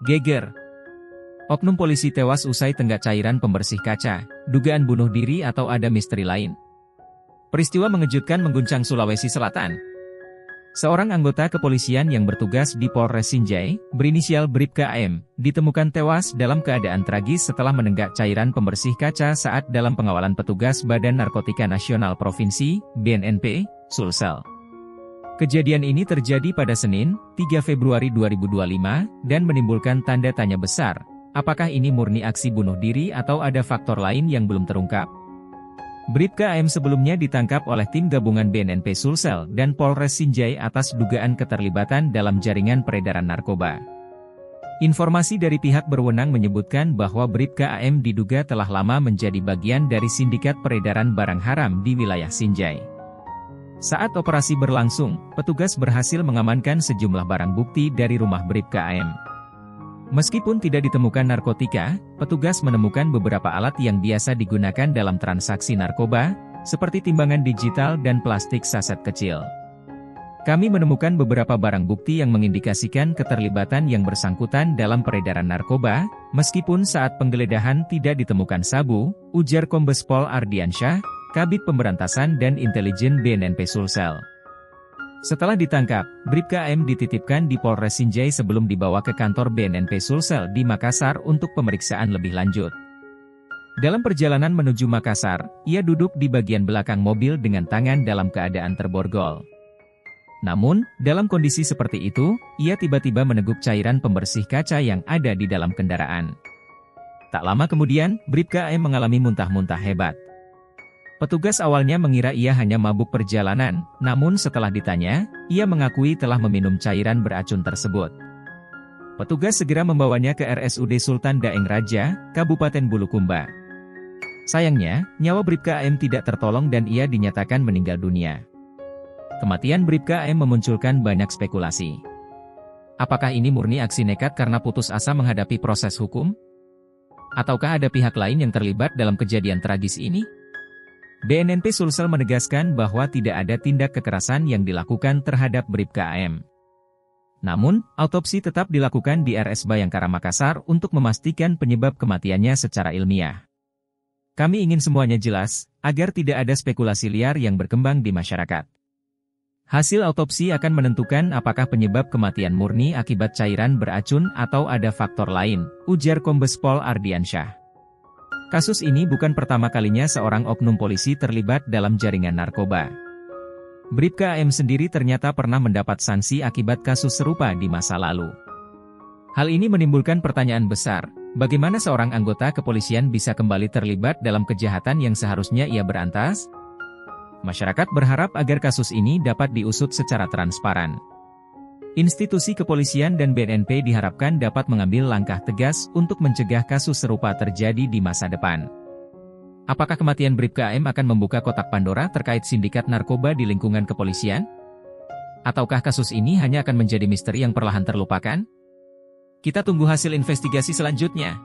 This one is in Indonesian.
Geger. Oknum polisi tewas usai tenggak cairan pembersih kaca, dugaan bunuh diri atau ada misteri lain. Peristiwa mengejutkan mengguncang Sulawesi Selatan. Seorang anggota kepolisian yang bertugas di Polres Sinjai, berinisial Bribka AM, ditemukan tewas dalam keadaan tragis setelah menenggak cairan pembersih kaca saat dalam pengawalan petugas Badan Narkotika Nasional Provinsi, BNNP, Sulsel. Kejadian ini terjadi pada Senin, 3 Februari 2025, dan menimbulkan tanda tanya besar, apakah ini murni aksi bunuh diri atau ada faktor lain yang belum terungkap? Bribka AM sebelumnya ditangkap oleh tim gabungan BNNP Sulsel dan Polres Sinjai atas dugaan keterlibatan dalam jaringan peredaran narkoba. Informasi dari pihak berwenang menyebutkan bahwa Bribka AM diduga telah lama menjadi bagian dari sindikat peredaran barang haram di wilayah Sinjai. Saat operasi berlangsung, petugas berhasil mengamankan sejumlah barang bukti dari rumah Bribka AM. Meskipun tidak ditemukan narkotika, petugas menemukan beberapa alat yang biasa digunakan dalam transaksi narkoba, seperti timbangan digital dan plastik saset kecil. Kami menemukan beberapa barang bukti yang mengindikasikan keterlibatan yang bersangkutan dalam peredaran narkoba, meskipun saat penggeledahan tidak ditemukan sabu, ujar Kombes Pol Ardiansyah, Kabid Pemberantasan dan Intelijen BNNP Sulsel. Setelah ditangkap, Bribka AM dititipkan di Polres Sinjai sebelum dibawa ke kantor BNNP Sulsel di Makassar untuk pemeriksaan lebih lanjut. Dalam perjalanan menuju Makassar, ia duduk di bagian belakang mobil dengan tangan dalam keadaan terborgol. Namun, dalam kondisi seperti itu, ia tiba-tiba meneguk cairan pembersih kaca yang ada di dalam kendaraan. Tak lama kemudian, Bribka AM mengalami muntah-muntah hebat. Petugas awalnya mengira ia hanya mabuk perjalanan, namun setelah ditanya, ia mengakui telah meminum cairan beracun tersebut. Petugas segera membawanya ke RSUD Sultan Daeng Raja, Kabupaten Bulukumba. Sayangnya, nyawa Bribka AM tidak tertolong dan ia dinyatakan meninggal dunia. Kematian Bribka AM memunculkan banyak spekulasi. Apakah ini murni aksi nekat karena putus asa menghadapi proses hukum? Ataukah ada pihak lain yang terlibat dalam kejadian tragis ini? BNNP Sulsel menegaskan bahwa tidak ada tindak kekerasan yang dilakukan terhadap Bribka AM. Namun, autopsi tetap dilakukan di RS Bayangkara Makassar untuk memastikan penyebab kematiannya secara ilmiah. Kami ingin semuanya jelas, agar tidak ada spekulasi liar yang berkembang di masyarakat. Hasil autopsi akan menentukan apakah penyebab kematian murni akibat cairan beracun atau ada faktor lain, ujar Kombes Pol Ardiansyah. Kasus ini bukan pertama kalinya seorang oknum polisi terlibat dalam jaringan narkoba. Bribka AM sendiri ternyata pernah mendapat sanksi akibat kasus serupa di masa lalu. Hal ini menimbulkan pertanyaan besar, bagaimana seorang anggota kepolisian bisa kembali terlibat dalam kejahatan yang seharusnya ia berantas? Masyarakat berharap agar kasus ini dapat diusut secara transparan. Institusi kepolisian dan BNNP diharapkan dapat mengambil langkah tegas untuk mencegah kasus serupa terjadi di masa depan. Apakah kematian Bribka AM akan membuka kotak Pandora terkait sindikat narkoba di lingkungan kepolisian? Ataukah kasus ini hanya akan menjadi misteri yang perlahan terlupakan? Kita tunggu hasil investigasi selanjutnya.